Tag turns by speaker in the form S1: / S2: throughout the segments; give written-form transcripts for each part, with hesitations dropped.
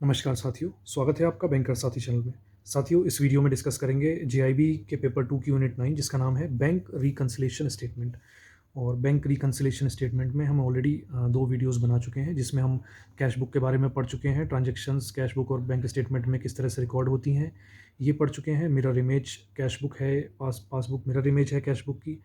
S1: नमस्कार साथियों, स्वागत है आपका बैंकर साथी चैनल में। साथियों, इस वीडियो में डिस्कस करेंगे जेआईबी के पेपर 2 की यूनिट 9 जिसका नाम है बैंक रिकंसिलिएशन स्टेटमेंट। और बैंक रिकंसिलिएशन स्टेटमेंट में हम ऑलरेडी 2 वीडियोज़ बना चुके हैं जिसमें हम कैश बुक के बारे में पढ़ चुके हैं, ट्रांज़ैक्शंस कैश बुक और बैंक स्टेटमेंट में किस तरह से रिकॉर्ड होती हैं, ये पढ़ चुके हैं। मिरर इमेज कैश बुक है, पासबुक मिरर इमेज है कैश बुक की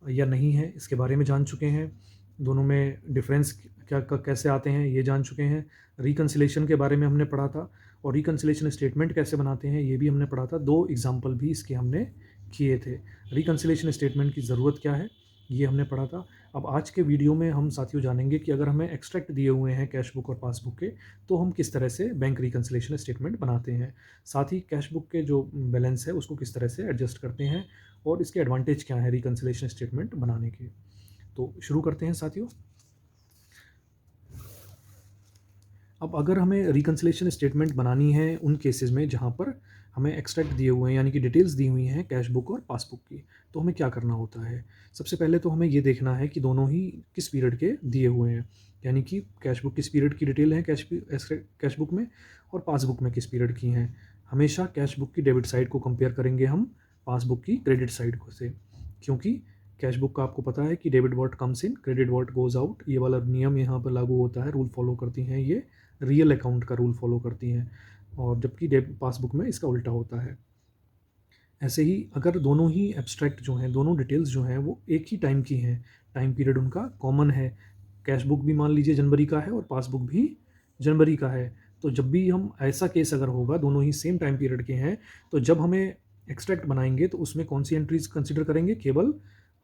S1: या नहीं है, इसके बारे में जान चुके हैं। दोनों में डिफरेंस क्या कैसे आते हैं ये जान चुके हैं। रिकंसिलेशन के बारे में हमने पढ़ा था और रिकंसिलेशन स्टेटमेंट कैसे बनाते हैं ये भी हमने पढ़ा था। 2 एग्जाम्पल भी इसके हमने किए थे। रिकंसिलेशन स्टेटमेंट की ज़रूरत क्या है ये हमने पढ़ा था। अब आज के वीडियो में हम साथियों जानेंगे कि अगर हमें एक्सट्रैक्ट दिए हुए हैं कैश बुक और पासबुक के, तो हम किस तरह से बैंक रिकंसिलेशन स्टेटमेंट बनाते हैं। साथ ही कैश बुक के जो बैलेंस है उसको किस तरह से एडजस्ट करते हैं और इसके एडवांटेज क्या है रिकंसिलेशन स्टेटमेंट बनाने के। तो शुरू करते हैं साथियों। अब अगर हमें रिकंसिलेशन स्टेटमेंट बनानी है उन केसेस में जहाँ पर हमें एक्सट्रैक्ट दिए हुए हैं यानी कि डिटेल्स दी हुई हैं कैश बुक और पासबुक की, तो हमें क्या करना होता है। सबसे पहले तो हमें ये देखना है कि दोनों ही किस पीरियड के दिए हुए हैं, यानी कि कैश बुक किस पीरियड की डिटेल है कैश बुक में और पासबुक में किस पीरियड की हैं। हमेशा कैश बुक की डेबिट साइड को कंपेयर करेंगे हम पासबुक की क्रेडिट साइड को से, क्योंकि कैश बुक का आपको पता है कि debit what comes in credit what goes out, ये वाला नियम यहाँ पर लागू होता है, रूल फॉलो करती हैं ये रियल अकाउंट का रूल फॉलो करती हैं, और जबकि पासबुक में इसका उल्टा होता है। ऐसे ही अगर दोनों ही एब्स्ट्रैक्ट जो हैं, दोनों डिटेल्स जो हैं वो एक ही टाइम की हैं, टाइम पीरियड उनका कॉमन है, कैश बुक भी मान लीजिए जनवरी का है और पासबुक भी जनवरी का है, तो जब भी हम ऐसा केस अगर होगा दोनों ही सेम टाइम पीरियड के हैं, तो जब हमें एक्सट्रैक्ट बनाएंगे तो उसमें कौन सी एंट्रीज कंसिडर करेंगे, केवल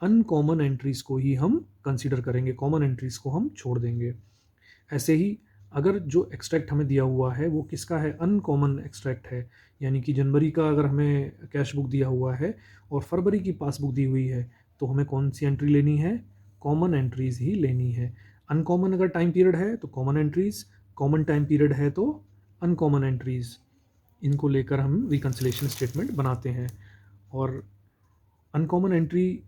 S1: अनकॉमन एंट्रीज को ही हम कंसिडर करेंगे, कॉमन एंट्रीज को हम छोड़ देंगे। ऐसे ही अगर जो एक्सट्रैक्ट हमें दिया हुआ है वो किसका है, अनकॉमन एक्सट्रैक्ट है, यानी कि जनवरी का अगर हमें कैश बुक दिया हुआ है और फरवरी की पासबुक दी हुई है, तो हमें कौन सी एंट्री लेनी है, कॉमन एंट्रीज ही लेनी है। अनकॉमन अगर टाइम पीरियड है तो common entries, common time period है तो अनकॉमन एंट्रीज, इनको लेकर हम रिकंसिलेशन स्टेटमेंट बनाते हैं। और अनकॉमन एंट्री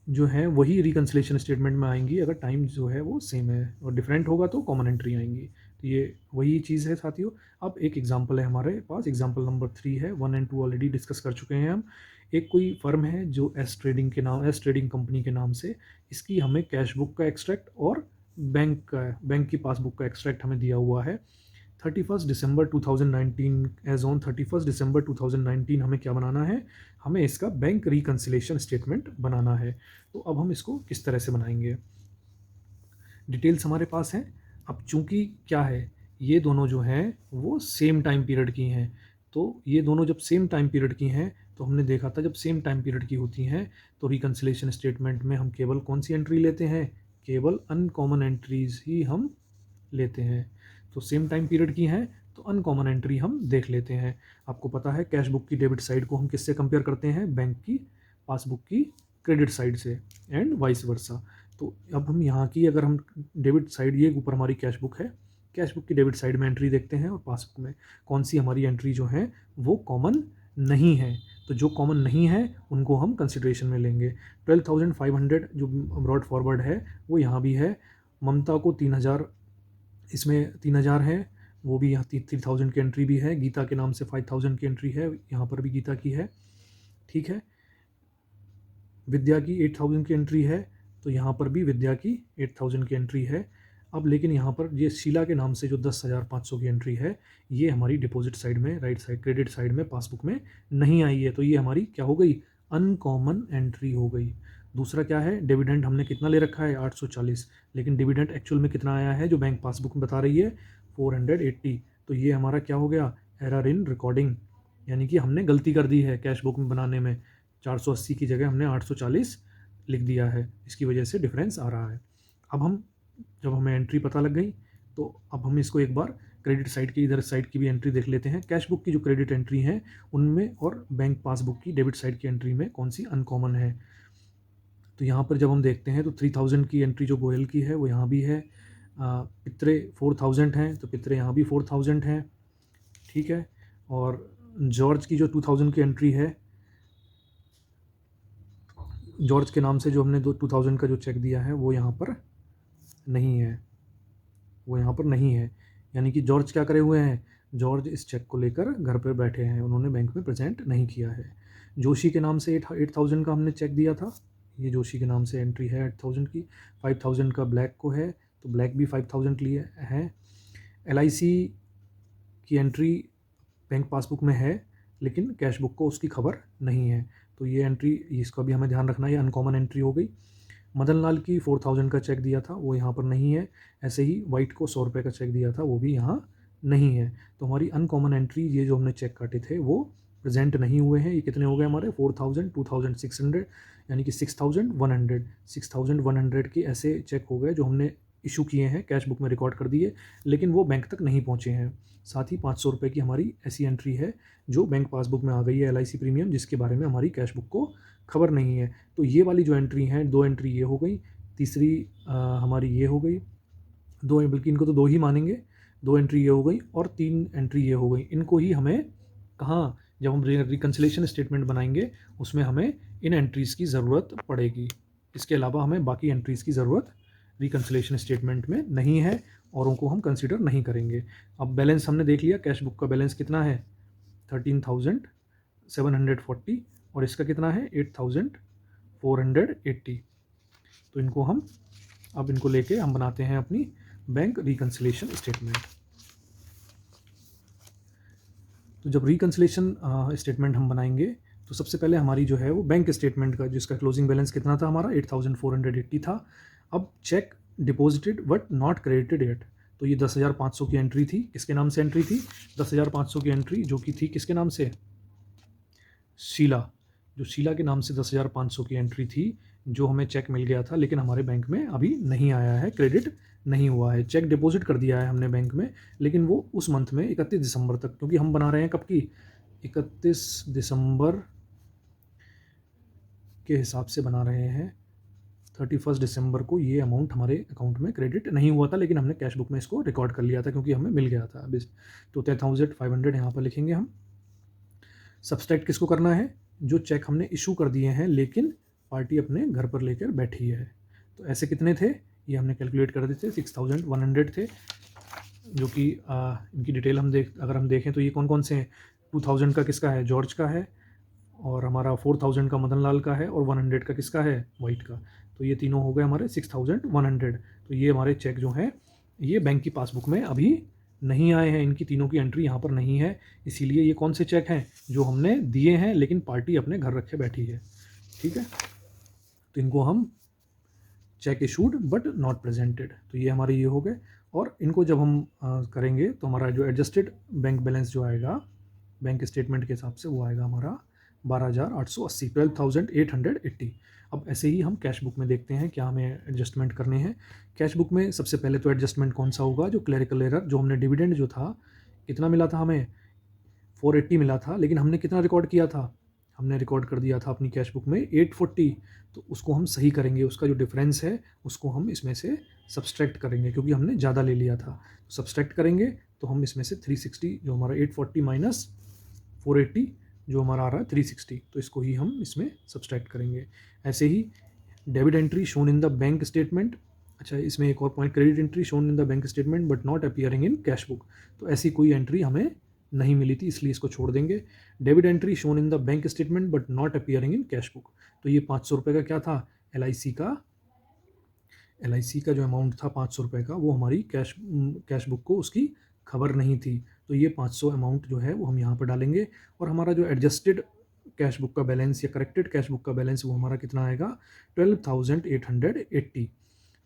S1: जो है वही रिकंसिलेशन स्टेटमेंट में आएंगी अगर टाइम जो है वो सेम है, और डिफरेंट होगा तो कॉमन एंट्री आएंगी। तो ये वही चीज़ है साथियों। अब एक एग्जांपल है हमारे पास, एग्जांपल नंबर 3 है, 1 एंड 2 ऑलरेडी डिस्कस कर चुके हैं हम। एक कोई फर्म है जो एस ट्रेडिंग कंपनी के नाम से, इसकी हमें कैश बुक का एक्सट्रैक्ट और बैंक की पासबुक का एक्सट्रैक्ट हमें दिया हुआ है। 31 दिसंबर 2019, एज ऑन 31 दिसंबर 2019 हमें क्या बनाना है, हमें इसका बैंक रिकंसिलेशन स्टेटमेंट बनाना है। तो अब हम इसको किस तरह से बनाएंगे, डिटेल्स हमारे पास हैं। अब चूंकि क्या है, ये दोनों जो हैं वो सेम टाइम पीरियड की हैं, तो ये दोनों जब सेम टाइम पीरियड की हैं तो हमने देखा था जब सेम टाइम पीरियड की होती हैं तो रिकंसिलेशन स्टेटमेंट में हम केवल कौन सी एंट्री लेते हैं, केवल अनकॉमन एंट्रीज ही हम लेते हैं। तो सेम टाइम पीरियड की हैं तो अनकॉमन एंट्री हम देख लेते हैं। आपको पता है कैश बुक की डेबिट साइड को हम किससे कंपेयर करते हैं, बैंक की पासबुक की क्रेडिट साइड से, एंड वाइस वर्सा। तो अब हम यहाँ की अगर हम डेबिट साइड, ये ऊपर हमारी कैश बुक है, कैश बुक की डेबिट साइड में एंट्री देखते हैं और पासबुक में कौन सी हमारी एंट्री जो है वो कॉमन नहीं है। तो जो कॉमन नहीं है उनको हम कंसिडरेशन में लेंगे। 12,500 जो ब्रॉड फॉरवर्ड है वो यहाँ भी है, ममता को 3,000, इसमें 3,000 है, वो भी यहाँ 3,000 की एंट्री भी है, गीता के नाम से 5,000 की एंट्री है, यहाँ पर भी गीता की है, ठीक है। विद्या की 8,000 की एंट्री है, तो यहाँ पर भी विद्या की 8,000 की एंट्री है। अब लेकिन यहाँ पर ये शीला के नाम से जो 10,500 की एंट्री है, ये हमारी डिपॉजिट साइड में, राइट साइड क्रेडिट साइड में पासबुक में नहीं आई है, तो ये हमारी क्या हो गई, अनकॉमन एंट्री हो गई। दूसरा क्या है, डिविडेंड हमने कितना ले रखा है 840, लेकिन डिविडेंड एक्चुअल में कितना आया है जो बैंक पासबुक में बता रही है 480, तो ये हमारा क्या हो गया, एरर इन रिकॉर्डिंग, यानी कि हमने गलती कर दी है कैश बुक में बनाने में, 480 की जगह हमने 840 लिख दिया है, इसकी वजह से डिफरेंस आ रहा है। अब हम, जब हमें एंट्री पता लग गई तो अब हम इसको एक बार क्रेडिट साइड की, इधर साइड की भी एंट्री देख लेते हैं, कैश बुक की जो क्रेडिट एंट्री है उनमें और बैंक पासबुक की डेबिट साइड की एंट्री में कौन सी अनकॉमन है। तो यहाँ पर जब हम देखते हैं तो 3,000 की एंट्री जो गोयल की है वो यहाँ भी है, पित्रे 4,000 हैं तो पित्रे यहाँ भी 4,000 हैं, ठीक है। और जॉर्ज की जो 2,000 की एंट्री है, जॉर्ज के नाम से जो हमने 2,000 का जो चेक दिया है वो यहाँ पर नहीं है, वो यहाँ पर नहीं है, यानी कि जॉर्ज क्या करे हुए हैं, जॉर्ज इस चेक को लेकर घर पर बैठे हैं, उन्होंने बैंक में प्रेजेंट नहीं किया है। जोशी के नाम से 8,000 का हमने चेक दिया था, ये जोशी के नाम से एंट्री है 8,000 की। 5,000 का ब्लैक को है, तो ब्लैक भी 5,000 लिए है। LIC की एंट्री बैंक पासबुक में है, लेकिन कैश बुक को उसकी खबर नहीं है, तो ये एंट्री, इसका भी हमें ध्यान रखना है, ये अनकॉमन एंट्री हो गई। मदन लाल की 4,000 का चेक दिया था, वो यहाँ पर नहीं है। ऐसे ही वाइट को 100 रुपये का चेक दिया था, वो भी यहाँ नहीं है। तो हमारी अनकॉमन एंट्री, ये जो हमने चेक काटे थे वो प्रेजेंट नहीं हुए हैं। ये कितने हो गए हमारे, 4,000, 2,600, यानी कि 6,100। 6,100 के ऐसे चेक हो गए जो हमने इशू किए हैं, कैश बुक में रिकॉर्ड कर दिए, लेकिन वो बैंक तक नहीं पहुँचे हैं। साथ ही 500 रुपये की हमारी ऐसी एंट्री है जो बैंक पासबुक में आ गई है, LIC प्रीमियम, जिसके बारे में हमारी कैश बुक को खबर नहीं है। तो ये वाली जो एंट्री हैं, 2 एंट्री ये हो गई, तीसरी हमारी ये हो गई, 2, बल्कि इनको तो 2 ही मानेंगे, 2 एंट्री ये हो गई और 3 एंट्री ये हो गई। इनको ही हमें कहाँ, जब हम रिकन्सिलेशन स्टेटमेंट बनाएंगे उसमें हमें इन एंट्रीज़ की ज़रूरत पड़ेगी। इसके अलावा हमें बाकी एंट्रीज़ की ज़रूरत रिकन्सिलेशन स्टेटमेंट में नहीं है और उनको हम कंसिडर नहीं करेंगे। अब बैलेंस हमने देख लिया, कैश बुक का बैलेंस कितना है, 13,740, और इसका कितना है, 8,480। तो इनको हम, अब इनको लेके हम बनाते हैं अपनी बैंक रिकन्सिलेशन स्टेटमेंट। तो जब रिकन्सिलेशन स्टेटमेंट हम बनाएंगे तो सबसे पहले हमारी जो है वो बैंक स्टेटमेंट का, जिसका क्लोजिंग बैलेंस कितना था हमारा, 8,480 था। अब check deposited but not credited yet, तो ये 10,500 की एंट्री थी, किसके नाम से एंट्री थी, 10,500 की एंट्री जो कि थी किसके नाम से, शीला, जो शीला के नाम से 10,500 की एंट्री थी, जो हमें चेक मिल गया था लेकिन हमारे बैंक में अभी नहीं आया है, क्रेडिट नहीं हुआ है। चेक डिपॉजिट कर दिया है हमने बैंक में, लेकिन वो उस मंथ में 31 दिसंबर तक, क्योंकि हम बना रहे हैं कब की, 31 दिसंबर के हिसाब से बना रहे हैं। 31 दिसंबर को ये अमाउंट हमारे अकाउंट में क्रेडिट नहीं हुआ था, लेकिन हमने कैश बुक में इसको रिकॉर्ड कर लिया था क्योंकि हमें मिल गया था अभी। तो 10,500 यहाँ पर लिखेंगे हम। सब्सट्रैक्ट किसको करना है, जो चेक हमने इशू कर दिए हैं लेकिन पार्टी अपने घर पर लेकर बैठी है। तो ऐसे कितने थे, ये हमने कैलकुलेट कर दिए थे, 6,100 थे, जो कि इनकी डिटेल अगर हम देखें तो ये कौन कौन से हैं, 2,000 का किसका है, जॉर्ज का है, और हमारा 4,000 का मदन लाल का है, और 100 का किसका है, वाइट का। तो ये तीनों हो गए हमारे 6,100। तो ये हमारे चेक जो हैं ये बैंक की पासबुक में अभी नहीं आए हैं, इनकी तीनों की एंट्री यहाँ पर नहीं है, इसीलिए ये कौन से चेक हैं, जो हमने दिए हैं लेकिन पार्टी अपने घर रखे बैठी है। ठीक है, तो इनको हम check issued but not presented, तो ये हमारे ये हो गए। और इनको जब हम करेंगे तो हमारा जो एडजस्टेड बैंक बैलेंस जो आएगा बैंक स्टेटमेंट के हिसाब से, वो आएगा हमारा 12,880, 12,880। अब ऐसे ही हम कैश बुक में देखते हैं क्या हमें एडजस्टमेंट करने हैं। कैश बुक में सबसे पहले तो एडजस्टमेंट कौन सा होगा, जो क्लरिकल एरर, जो हमने डिविडेंड जो था कितना मिला था हमें, 480 मिला था, लेकिन हमने कितना रिकॉर्ड किया था, हमने रिकॉर्ड कर दिया था अपनी कैश बुक में 840। तो उसको हम सही करेंगे, उसका जो डिफरेंस है उसको हम इसमें से सब्सट्रैक्ट करेंगे, क्योंकि हमने ज़्यादा ले लिया था। तो सब्सट्रैक्ट करेंगे तो हम इसमें से 360, जो हमारा 840 माइनस 480 जो हमारा आ रहा है 360, तो इसको ही हम इसमें सब्सट्रैक्ट करेंगे। ऐसे ही debit entry shown in the bank statement, अच्छा इसमें एक और point, credit entry shown in the bank statement but not appearing in cash book, तो ऐसी कोई एंट्री हमें नहीं मिली थी, इसलिए इसको छोड़ देंगे। Debit entry shown in the bank statement but not appearing in cash book, तो ये 500 रुपये का क्या था, LIC का जो अमाउंट था 500 रुपये का, वो हमारी कैश बुक को उसकी खबर नहीं थी, तो ये 500 अमाउंट जो है वो हम यहाँ पर डालेंगे। और हमारा जो एडजस्टेड कैश बुक का बैलेंस या करेक्टेड कैश बुक का बैलेंस वो हमारा कितना आएगा, 12,880।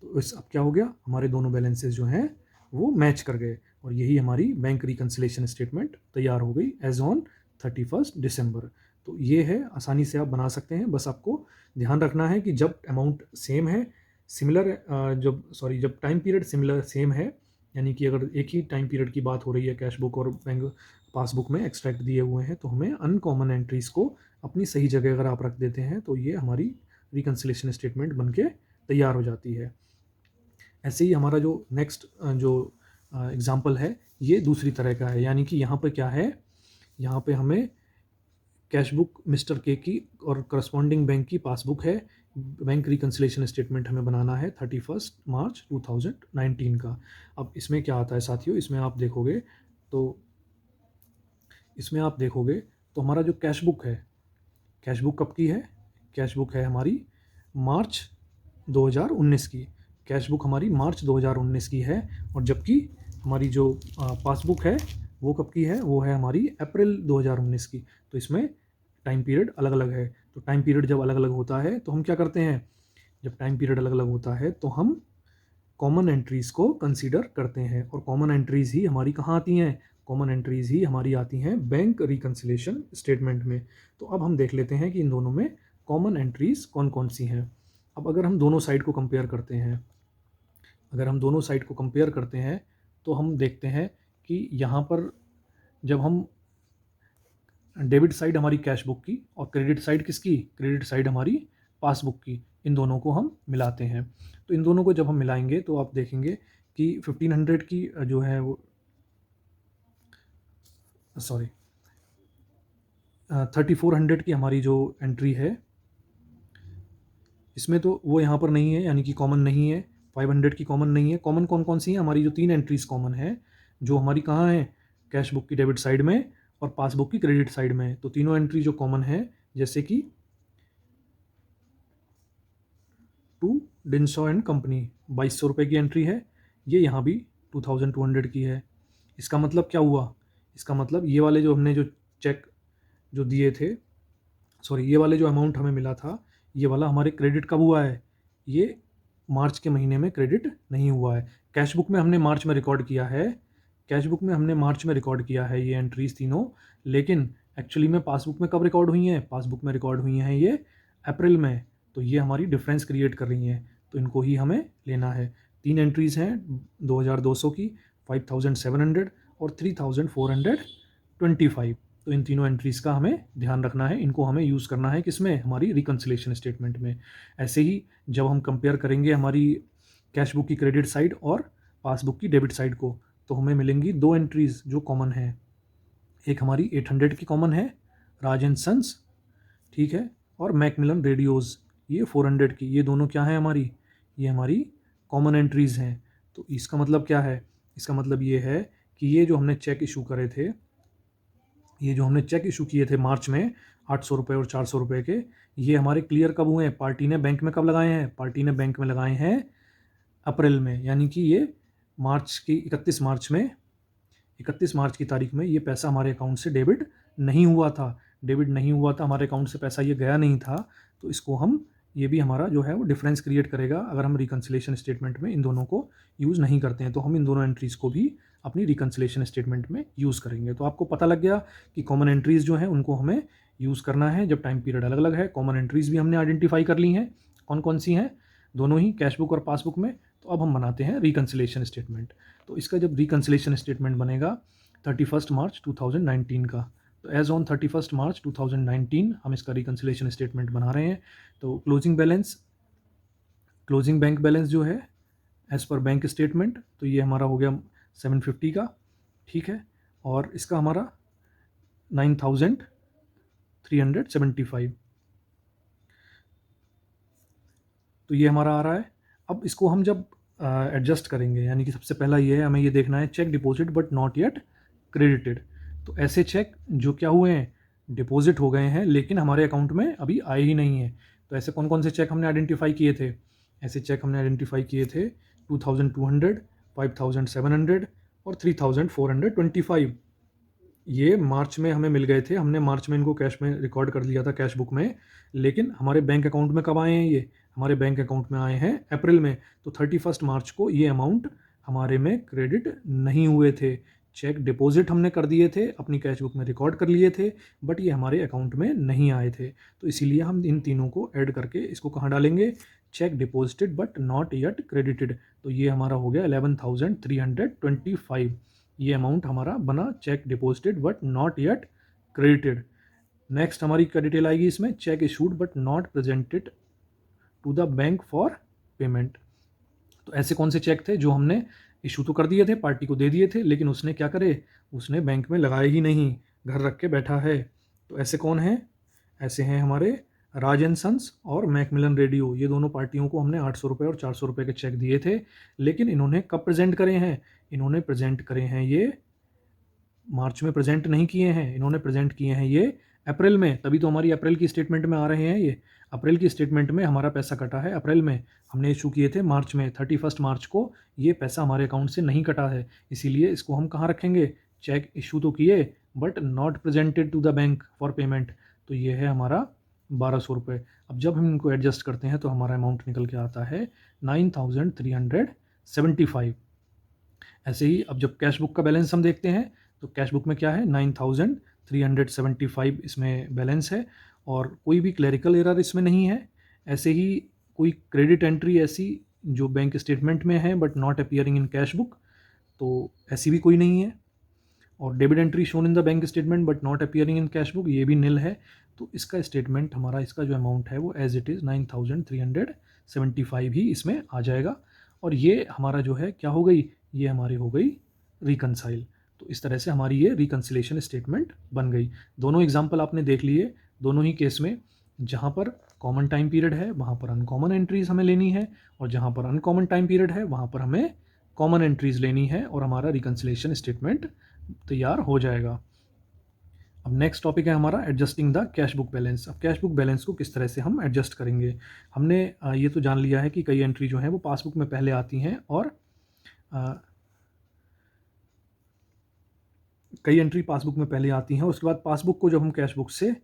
S1: तो इस अब क्या हो गया, हमारे दोनों बैलेंसेस जो हैं वो मैच कर गए, और यही हमारी बैंक रिकन्सिलेशन स्टेटमेंट तैयार हो गई एज ऑन 31 दिसंबर। तो ये है, आसानी से आप बना सकते हैं, बस आपको ध्यान रखना है कि जब अमाउंट सेम है, जब टाइम पीरियड सेम है, यानी कि अगर एक ही टाइम पीरियड की बात हो रही है कैश बुक और बैंक पासबुक में एक्सट्रैक्ट दिए हुए हैं, तो हमें अनकॉमन एंट्रीज़ को अपनी सही जगह अगर आप रख देते हैं तो ये हमारी रिकन्सिलेशन स्टेटमेंट बन के तैयार हो जाती है। ऐसे ही हमारा जो नेक्स्ट जो एग्ज़ाम्पल है ये दूसरी तरह का है, यानी कि यहाँ पे क्या है, यहाँ पे हमें कैश बुक मिस्टर के की और करस्पॉन्डिंग बैंक की पासबुक है, बैंक रिकन्सिलेशन स्टेटमेंट हमें बनाना है 31 मार्च 2019 का। अब इसमें क्या आता है साथियों, इसमें आप देखोगे तो हमारा जो कैश बुक है, कैश बुक कब की है? कैश बुक है हमारी मार्च 2019 की। कैश बुक हमारी मार्च 2019 की है, और जबकि हमारी जो पासबुक है वो कब की है? वो है हमारी अप्रैल 2019 की। तो इसमें टाइम पीरियड अलग अलग है। तो टाइम पीरियड जब अलग अलग होता है तो हम क्या करते हैं? जब टाइम पीरियड अलग अलग होता है तो हम कॉमन एंट्रीज़ को कंसीडर करते हैं, और कॉमन एंट्रीज़ ही हमारी कहाँ आती हैं? कॉमन एंट्रीज़ ही हमारी आती हैं बैंक रिकन्सिलेशन स्टेटमेंट में। तो अब हम देख लेते हैं कि इन दोनों में कॉमन एंट्रीज़ कौन कौन सी हैं। अब अगर हम दोनों साइड को कंपेयर करते हैं, तो हम देखते हैं कि यहाँ पर जब हम डेबिट साइड हमारी कैश बुक की और क्रेडिट साइड किसकी? क्रेडिट साइड हमारी पासबुक की, इन दोनों को हम मिलाते हैं। तो इन दोनों को जब हम मिलाएंगे तो आप देखेंगे कि 1500 की जो है वो 3400 की हमारी जो एंट्री है, इसमें तो वो यहाँ पर नहीं है, यानी कि कॉमन नहीं है। 500 की कॉमन नहीं है। कॉमन कौन कौन सी है? हमारी जो 3 एंट्रीज कॉमन है, जो हमारी कहाँ है? कैश बुक की डेबिट साइड में और पासबुक की क्रेडिट साइड में। तो तीनों एंट्री जो कॉमन है, जैसे कि टू डिंसॉ एंड कंपनी 2200 रुपये की एंट्री है, ये यहाँ भी 2200 की है। इसका मतलब क्या हुआ? इसका मतलब ये वाले जो हमने जो चेक जो दिए थे, ये वाले जो अमाउंट हमें मिला था, ये वाला हमारे क्रेडिट कब हुआ है? ये मार्च के महीने में क्रेडिट नहीं हुआ है। कैश बुक में हमने मार्च में रिकॉर्ड किया है, ये एंट्रीज तीनों, लेकिन एक्चुअली में पासबुक में कब रिकॉर्ड हुई हैं? पासबुक में रिकॉर्ड हुई हैं ये अप्रैल में। तो ये हमारी डिफरेंस क्रिएट कर रही हैं, तो इनको ही हमें लेना है। 3 एंट्रीज़ हैं 2200 की, 5700 और 3425। तो इन तीनों एंट्रीज़ का हमें ध्यान रखना है, इनको हमें यूज़ करना है किसमें? हमारी रिकन्सिलेशन स्टेटमेंट में। ऐसे ही जब हम कंपेयर करेंगे हमारी कैश बुक की क्रेडिट साइड और पासबुक की डेबिट साइड को, तो हमें मिलेंगी 2 एंट्रीज़ जो कॉमन है। एक हमारी 800 की कॉमन है, राज एंड सन्स, ठीक है, और मैकमिलन रेडियोज़ ये 400 की। ये दोनों क्या हैं हमारी? ये हमारी कॉमन एंट्रीज़ हैं। तो इसका मतलब क्या है? इसका मतलब ये है कि ये जो हमने चेक इशू किए थे मार्च में 800 रुपये और 400 रुपये के, ये हमारे क्लियर कब हुए हैं? पार्टी ने बैंक में कब लगाए हैं? पार्टी ने बैंक में लगाए हैं अप्रैल में, यानी कि ये मार्च की 31 मार्च की तारीख में ये पैसा हमारे अकाउंट से डेबिट नहीं हुआ था। हमारे अकाउंट से पैसा ये गया नहीं था। तो इसको हम, ये भी हमारा जो है वो डिफरेंस क्रिएट करेगा अगर हम रिकन्सिलेशन स्टेटमेंट में इन दोनों को यूज़ नहीं करते हैं। तो हम इन दोनों एंट्रीज़ को भी अपनी रिकन्सिलेशन स्टेटमेंट में यूज़ करेंगे। तो आपको पता लग गया कि कॉमन एंट्रीज़ जो हैं उनको हमें यूज़ करना है जब टाइम पीरियड अलग अलग है। कॉमन एंट्रीज़ भी हमने आइडेंटिफाई कर ली हैं, कौन कौन सी हैं, दोनों ही कैश बुक और पासबुक में। तो अब हम बनाते हैं रिकन्सिलेशन स्टेटमेंट। तो इसका जब रिकन्सिलेशन स्टेटमेंट बनेगा 31 मार्च 2019 का, तो एज़ ऑन 31 मार्च 2019 हम इसका रिकन्सिलेशन स्टेटमेंट बना रहे हैं। तो क्लोजिंग बैंक बैलेंस जो है एज़ पर बैंक स्टेटमेंट, तो ये हमारा हो गया 750 का, ठीक है, और इसका हमारा 9375, तो ये हमारा आ रहा है। अब इसको हम जब एडजस्ट करेंगे, यानी कि सबसे पहला ये है, हमें ये देखना है cheque deposit but not yet credited. तो ऐसे चेक जो क्या हुए हैं? डिपॉजिट हो गए हैं लेकिन हमारे अकाउंट में अभी आए ही नहीं हैं। तो ऐसे कौन कौन से चेक हमने आइडेंटिफाई किए थे? 2200, 5700 और 3425। ये मार्च में हमें मिल गए थे, हमने मार्च में इनको कैश में रिकॉर्ड कर लिया था कैश बुक में, लेकिन हमारे बैंक अकाउंट में कब आए हैं? ये हमारे बैंक अकाउंट में आए हैं अप्रैल में। तो 31 मार्च को ये अमाउंट हमारे में क्रेडिट नहीं हुए थे। चेक डिपॉजिट हमने कर दिए थे, अपनी कैश बुक में रिकॉर्ड कर लिए थे, बट ये हमारे अकाउंट में नहीं आए थे। तो इसीलिए हम इन तीनों को ऐड करके इसको कहाँ डालेंगे? Check deposited but not yet credited. तो ये हमारा हो गया 11,325। ये अमाउंट हमारा बना cheque deposited but not yet credited. Next हमारी क्या डिटेल आएगी इसमें? Cheque issued but not presented to the bank for payment. तो ऐसे कौन से चेक थे जो हमने इशू तो कर दिए थे, पार्टी को दे दिए थे, लेकिन उसने क्या करे? उसने बैंक में लगाए ही नहीं, घर रख के बैठा है। तो ऐसे कौन है? ऐसे हैं हमारे राज एंड सन्स और मैकमिलन रेडियो, ये दोनों पार्टियों को हमने 800 रुपये और 400 रुपये के चेक दिए थे। लेकिन इन्होंने कब प्रेजेंट करे हैं? इन्होंने प्रेजेंट करे हैं ये मार्च में प्रेजेंट नहीं किए हैं, इन्होंने प्रेजेंट किए हैं ये अप्रैल में, तभी तो हमारी अप्रैल की स्टेटमेंट में आ रहे हैं ये। अप्रैल की स्टेटमेंट में हमारा पैसा कटा है अप्रैल में, हमने इशू किए थे मार्च में, 31 मार्च को ये पैसा हमारे अकाउंट से नहीं कटा है। इसीलिए इसको हम कहाँ रखेंगे? चेक इशू तो किए but not presented to the bank for payment, तो ये है हमारा 1200 रुपये। अब जब हम इनको एडजस्ट करते हैं तो हमारा अमाउंट निकल के आता है 9375। ऐसे ही अब जब कैश बुक का बैलेंस हम देखते हैं तो कैश बुक में क्या है? 9375 इसमें बैलेंस है और कोई भी क्लरिकल एरर इसमें नहीं है। ऐसे ही कोई क्रेडिट एंट्री ऐसी जो बैंक स्टेटमेंट में है but not appearing in cash book, तो ऐसी भी कोई नहीं है। और debit entry shown in the bank statement but not appearing in cash book, ये भी निल है। तो इसका स्टेटमेंट हमारा, इसका जो अमाउंट है वो एज इट इज़ 9375 ही इसमें आ जाएगा। और ये हमारा जो है क्या हो गई? ये हमारी हो गई रिकनसाइल। तो इस तरह से हमारी ये रिकन्सिलेशन स्टेटमेंट बन गई। दोनों एग्जाम्पल आपने देख लिए, दोनों ही केस में जहाँ पर कॉमन टाइम पीरियड है वहाँ पर अनकॉमन एंट्रीज हमें लेनी है, और जहाँ पर अनकॉमन टाइम पीरियड है वहाँ पर हमें कॉमन एंट्रीज लेनी है, और हमारा रिकन्सिलेशन स्टेटमेंट तैयार हो जाएगा। अब नेक्स्ट टॉपिक है हमारा adjusting the cash book balance. अब कैश बुक बैलेंस को किस तरह से हम एडजस्ट करेंगे? हमने ये तो जान लिया है कि कई एंट्री जो है वो पासबुक में पहले आती हैं, और कई एंट्री पासबुक में पहले आती हैं। उसके बाद पासबुक को जब हम कैश बुक से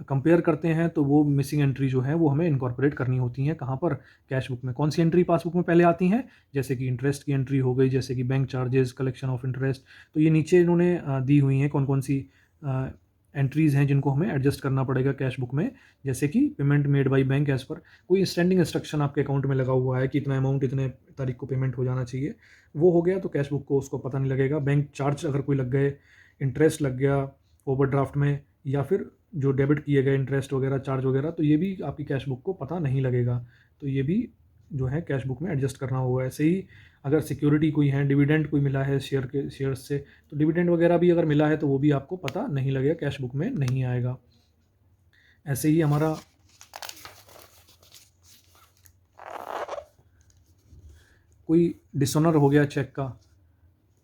S1: कंपेयर करते हैं तो वो मिसिंग एंट्री जो है वो हमें इनकॉर्पोरेट करनी होती हैं। कहाँ पर? कैश बुक में। कौन सी एंट्री पासबुक में पहले आती हैं? जैसे कि इंटरेस्ट की एंट्री हो गई, जैसे कि bank charges, collection of interest. तो ये नीचे इन्होंने दी हुई हैं कौन कौन सी एंट्रीज़ हैं जिनको हमें एडजस्ट करना पड़ेगा कैश बुक में। जैसे कि payment made by bank as per, कोई स्टैंडिंग इंस्ट्रक्शन आपके अकाउंट में लगा हुआ है कि इतना अमाउंट इतने तारीख को पेमेंट हो जाना चाहिए, वो हो गया तो कैश बुक को उसको पता नहीं लगेगा। बैंक चार्ज अगर कोई लग गए, इंटरेस्ट लग गया ओवरड्राफ्ट में, या फिर जो डेबिट किए गए इंटरेस्ट वगैरह, चार्ज वगैरह, तो ये भी आपकी कैश बुक को पता नहीं लगेगा। तो ये भी जो है कैश बुक में एडजस्ट करना होगा। ऐसे ही अगर सिक्योरिटी कोई है, डिविडेंड कोई मिला है शेयर्स से, तो डिविडेंड वगैरह भी अगर मिला है तो वो भी आपको पता नहीं लगेगा, कैश बुक में नहीं आएगा। ऐसे ही हमारा कोई डिसऑनर हो गया चेक का,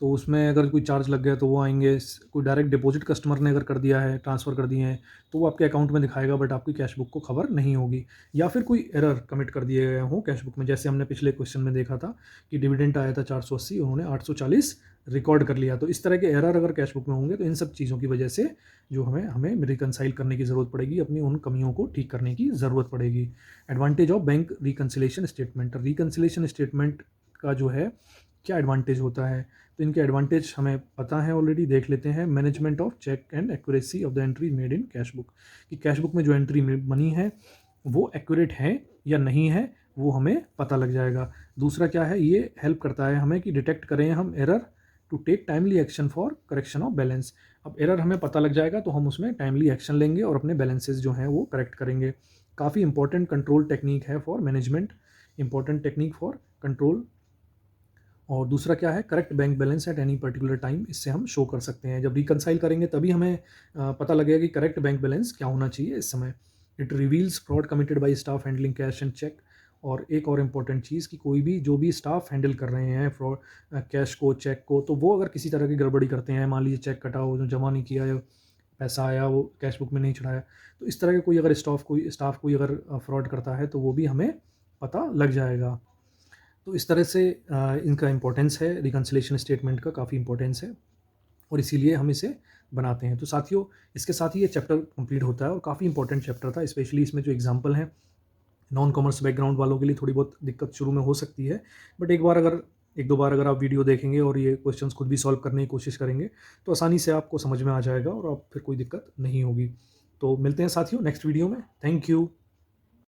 S1: तो उसमें अगर कोई चार्ज लग गया तो वो आएंगे। कोई डायरेक्ट डिपॉजिट कस्टमर ने अगर कर दिया है, ट्रांसफ़र कर दिए हैं, तो वो आपके अकाउंट में दिखाएगा बट आपकी कैश बुक को खबर नहीं होगी। या फिर कोई एरर कमिट कर दिए गए हों कैश बुक में, जैसे हमने पिछले क्वेश्चन में देखा था कि डिविडेंड आया था 480, उन्होंने 840 रिकॉर्ड कर लिया। तो इस तरह के एरर अगर कैश बुक में होंगे तो इन सब चीज़ों की वजह से जो हमें रिकनसाइल करने की ज़रूरत पड़ेगी, अपनी उन कमियों को ठीक करने की ज़रूरत पड़ेगी। Advantage of bank reconciliation statement. Reconciliation statement का जो है क्या एडवांटेज होता है? तो इनके एडवांटेज हमें पता है ऑलरेडी, देख लेते हैं। Management of cheque and accuracy of the entry made in cash book, कि कैश बुक में जो एंट्री बनी है वो एक्यूरेट है या नहीं है, वो हमें पता लग जाएगा। दूसरा क्या है, ये हेल्प करता है हमें कि डिटेक्ट करें हम error to take timely action for correction of balance. अब एरर हमें पता लग जाएगा तो हम उसमें टाइमली एक्शन लेंगे और अपने बैलेंसेस जो हैं वो करेक्ट करेंगे। काफ़ी इंपॉर्टेंट कंट्रोल टेक्निक है for management, important technique for control. और दूसरा क्या है, correct bank balance at any particular time, इससे हम शो कर सकते हैं। जब रिकनसाइल करेंगे तभी हमें पता लगेगा कि करेक्ट बैंक बैलेंस क्या होना चाहिए इस समय। It reveals fraud committed by staff handling cash and cheque. और एक और इम्पॉर्टेंट चीज़ कि कोई भी जो भी स्टाफ हैंडल कर रहे हैं फ्रॉड, कैश को, चेक को, तो वो अगर किसी तरह की गड़बड़ी करते हैं, मान लीजिए चेक कटा हो, जो जमा नहीं किया, या पैसा आया वो कैश बुक में नहीं चढ़ाया, तो इस तरह के कोई अगर स्टाफ कोई अगर फ्रॉड करता है तो वो भी हमें पता लग जाएगा। तो इस तरह से इनका इम्पोर्टेंस है, रिकन्सिलेशन स्टेटमेंट का काफ़ी इम्पोर्टेंस है, और इसीलिए हम इसे बनाते हैं। तो साथियों, इसके साथ ही ये चैप्टर कंप्लीट होता है, और काफ़ी इंपॉर्टेंट चैप्टर था। स्पेशली इसमें जो एग्जांपल हैं, नॉन कॉमर्स बैकग्राउंड वालों के लिए थोड़ी बहुत दिक्कत शुरू में हो सकती है, बट एक दो बार अगर आप वीडियो देखेंगे और ये क्वेश्चंस खुद भी सॉल्व करने की कोशिश करेंगे तो आसानी से आपको समझ में आ जाएगा और आप फिर कोई दिक्कत नहीं होगी। तो मिलते हैं साथियों नेक्स्ट वीडियो में। Thank you.